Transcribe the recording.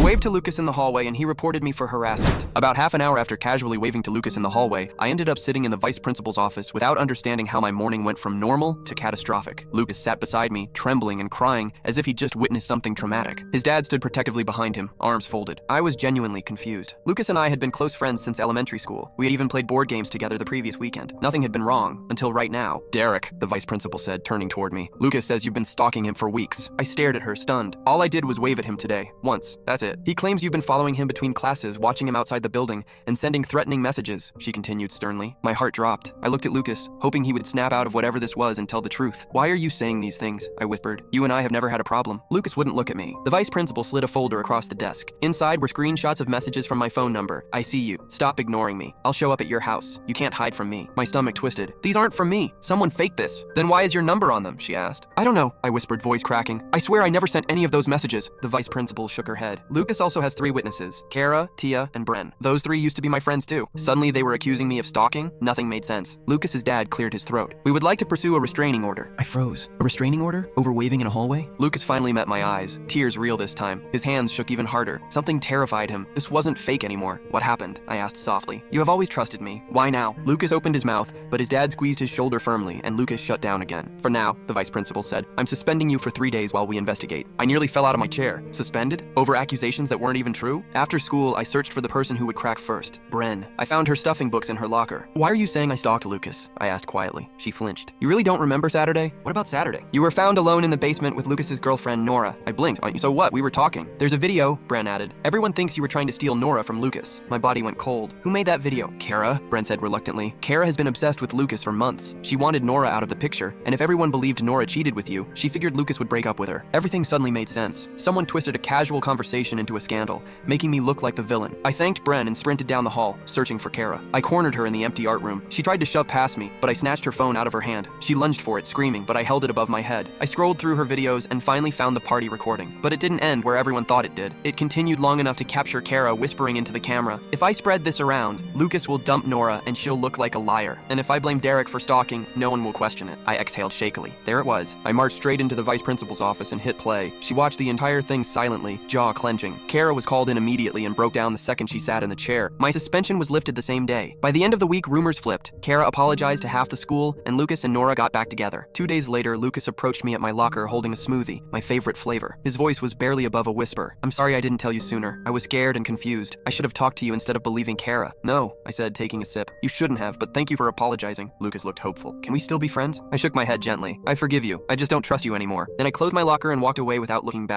waved to Lucas in the hallway and he reported me for harassment. About half an hour after casually waving to Lucas in the hallway, I ended up sitting in the vice principal's office without understanding how my morning went from normal to catastrophic. Lucas sat beside me, trembling and crying as if he'd just witnessed something traumatic. His dad stood protectively behind him, arms folded. I was genuinely confused. Lucas and I had been close friends since elementary school. We had even played board games together the previous weekend. Nothing had been wrong, until right now. Derek, the vice principal said, turning toward me. Lucas says you've been stalking him for weeks. I stared at her, stunned. All I did was wave at him today. Once. That's it. He claims you've been following him between classes, watching him outside the building, and sending threatening messages, she continued sternly. My heart dropped. I looked at Lucas, hoping he would snap out of whatever this was and tell the truth. Why are you saying these things? I whispered. You and I have never had a problem. Lucas wouldn't look at me. The vice principal slid a folder across the desk. Inside were screenshots of messages from my phone number. I see you. Stop ignoring me. I'll show up at your house. You can't hide from me. My stomach twisted. These aren't from me. Someone faked this. Then why is your number on them? She asked. I don't know, I whispered, voice cracking. I swear I never sent any of those messages. The vice principal shook her head. Lucas also has 3 witnesses. Kara, Tia, and Bren. Those 3 used to be my friends too. Suddenly they were accusing me of stalking? Nothing made sense. Lucas's dad cleared his throat. We would like to pursue a restraining order. I froze. A restraining order? Over waving in a hallway? Lucas finally met my eyes. Tears real this time. His hands shook even harder. Something terrified him. This wasn't fake anymore. What happened? I asked softly. You have always trusted me. Why now? Lucas opened his mouth, but his dad squeezed his shoulder firmly, and Lucas shut down again. For now, the vice principal said, I'm suspending you for 3 days while we investigate. I nearly fell out of my chair. Suspended? Over accusations that weren't even true? After school, I searched for the person who would crack first. Bren. I found her stuffing books in her locker. Why are you saying I stalked Lucas? I asked quietly. She flinched. You really don't remember Saturday? What about Saturday? You were found alone in the basement with Lucas's girlfriend, Nora. I blinked. So what? We were talking. There's a video, Bren added. Everyone thinks you were trying to steal Nora from Lucas. My body went cold. Who made that video? Kara, Bren said reluctantly. Kara has been obsessed with Lucas for months. She wanted Nora out of the picture, and if everyone believed Nora cheated with you, she figured Lucas would break up with her. Everything suddenly made sense. Someone twisted a casual conversation into a scandal, making me look like the villain. I thanked Bren and sprinted down the hall, searching for Kara. I cornered her in the empty art room. She tried to shove past me, but I snatched her phone out of her hand. She lunged for it, screaming, but I held it above my head. I scrolled through her videos and finally found the party recording. But it didn't end where everyone thought it did. It continued long enough to capture Kara whispering into the camera, if I spread this around, Lucas will dump Nora and she'll look like a liar. And if I blame Derek for stalking, no one will question it. I exhaled shakily. There it was. I marched straight into the vice principal's office and hit play. She watched the entire thing silently, jaw clenching. Kara was called in immediately and broke down the second she sat in the chair. My suspension was lifted the same day. By the end of the week, rumors flipped. Kara apologized to half the school, and Lucas and Nora got back together. 2 days later, Lucas approached me at my locker holding a smoothie, my favorite flavor. His voice was barely above a whisper. I'm sorry I didn't tell you sooner. I was scared and confused. I should have talked to you instead of believing Kara. No, I said, taking a sip. You shouldn't have, but thank you for apologizing. Lucas looked hopeful. Can we still be friends? I shook my head gently. I forgive you. I just don't trust you anymore. Then I closed my locker and walked away without looking back.